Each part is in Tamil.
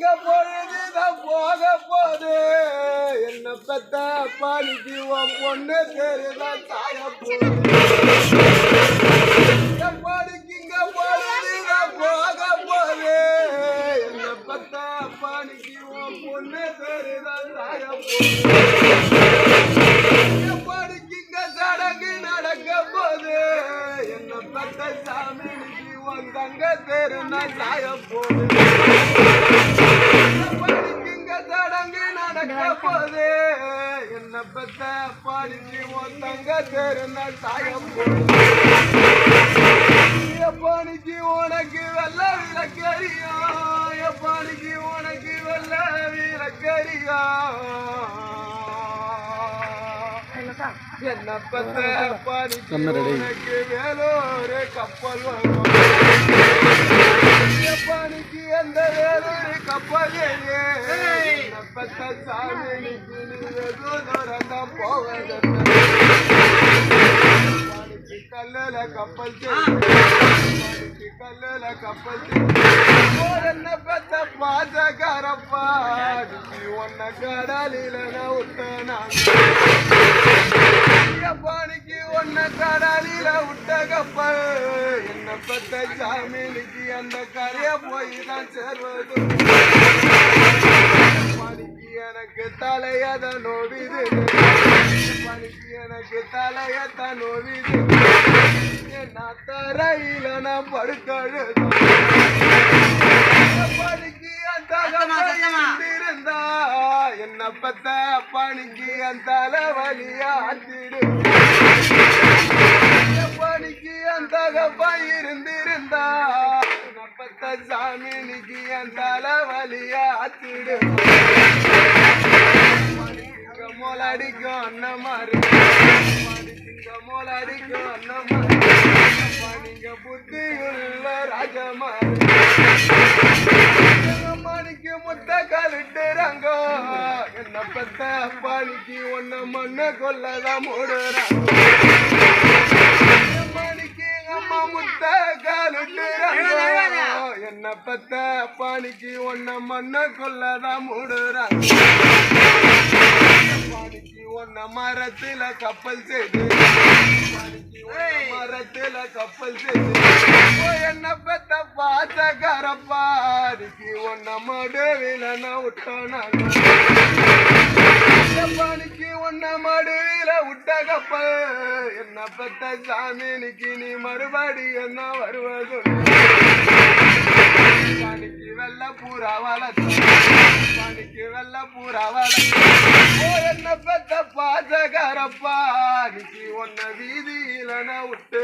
பொழுதுதான் போக போது என்ன பெத்த பாலிக்கு உன் பொண்ணு தெரியுதான் சாய போது பாலிக்கு இங்க பொழுதுதான் போக போது என்ன பெத்த பாலிக்கு உன் பொண்ணு தெரியுதான் சாய போது பாலிக்கு இங்க சடங்கு நடக்க போது என்ன பெத்த சாமிக்கு உன் தங்க தெரியுதா சாய போது போது என்ன பெத்த பாடிக்கு உன் தங்க தெரிந்த சாயம் பாணிக்கு உனக்கு வெள்ள விளக்கறியா பாணிக்கு உனக்கு வெள்ள விளக்கறியா என்ன பெத்த பாணிக்கு உனக்கு வேலோரு கப்பல் வரும் பாணிக்கு எந்த வேலோரு கப்பல் பத்த சாமிக்கு நீதான் போவத கல்லுல கப்பல் கல்லுல கப்பல் என்ன பெத்த பாசக்காரப்பா ஒன்ன கடலில விட்டானிக்கு ஒன்ன கடலில விட்ட கப்பல் என்ன பெத்த சாமிக்கு அந்த கரைய போய் தான் சேர்வது எனக்கு தலையத நோவிது பணிக்கு எனக்கு தலையத நோவிது நான் தரையில நான் படுக்கழுது பணிக்கு அந்த இருந்தா என்ன பத்த பணிக்கு அந்த தலைவலியாத்திடு பணிக்கு அந்த இருந்திருந்தா பத்த சாமிக்கு அந்த தலைவலியாத்திடு மோலடிக்கும் அண்ண மாதிரி மோலடிக்கும் அண்ண மாதிரி நீங்க புத்தியுள்ள ராஜமாரி மணிக்கு முட்டை காலிட்டுறாங்க என்ன பெத்த பாணிக்கு ஒன்ன மண்ண கொள்ளதான் மூடுறாங்க மணிக்கு அம்மா முட்டை காலிட்டுறாங்க என்ன பெத்த பாணிக்கு ஒன்ன மண்ண கொள்ளதான் மூடுறாங்க ஒன்ன மரத்துல கப்பல் செய்து மரத்துல கப்பல் செய்து என்ன பெத்த பாசக்காரப்பாடிக்கு ஒன்ன மடுவில விட்டானிக்கு ஒன்ன மடுவில விட்ட கப்பல் என்ன பெத்த சாமினிக்கு நீ மறுபடி என்ன வருவது பாணிக்கு வெள்ள பூரா பாணிக்கு வெள்ள பூரா என்ன பெத்த பாசகாரப்பாணிக்கு ஒன்ன வீதியில விட்டு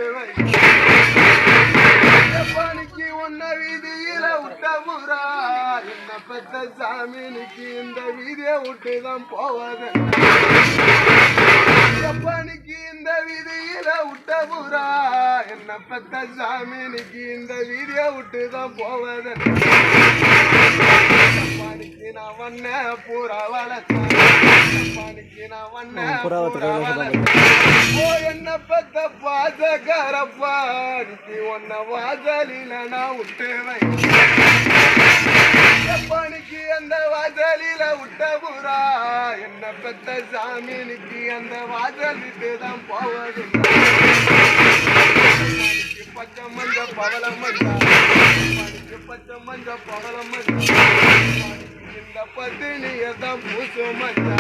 பாணிக்கு ஒன்ன வீதியில விட்ட பூரா என்ன பெத்த சாமினிக்கு இந்த வீதியை விட்டுதான் போவது பாணிக்கு இந்த வீதியில விட்ட பூரா என்ன பெத்த சாமினிக்கு இந்த வீதியை விட்டுதான் போவது பாணிக்கு நான் வண்ண பூரா வளர்த்தேன் பாணிக்கு நான் வண்ண பூரா வளர்த்தேன் என்ன பெத்த பாசக்காரப்பாணிக்கு ஒன்ன வாசலில நான் விட்டு பாணிக்கு அந்த வாசலில விட்ட பூரா என்ன பெத்த சாமினிக்கு அந்த வாசலிட்டு தான் போவது பச்சை மஞ்ச பவளம் பாணிக்கு பச்சை மஞ்ச பவளம் இந்த பத்தினியதான் பூசு மஞ்ச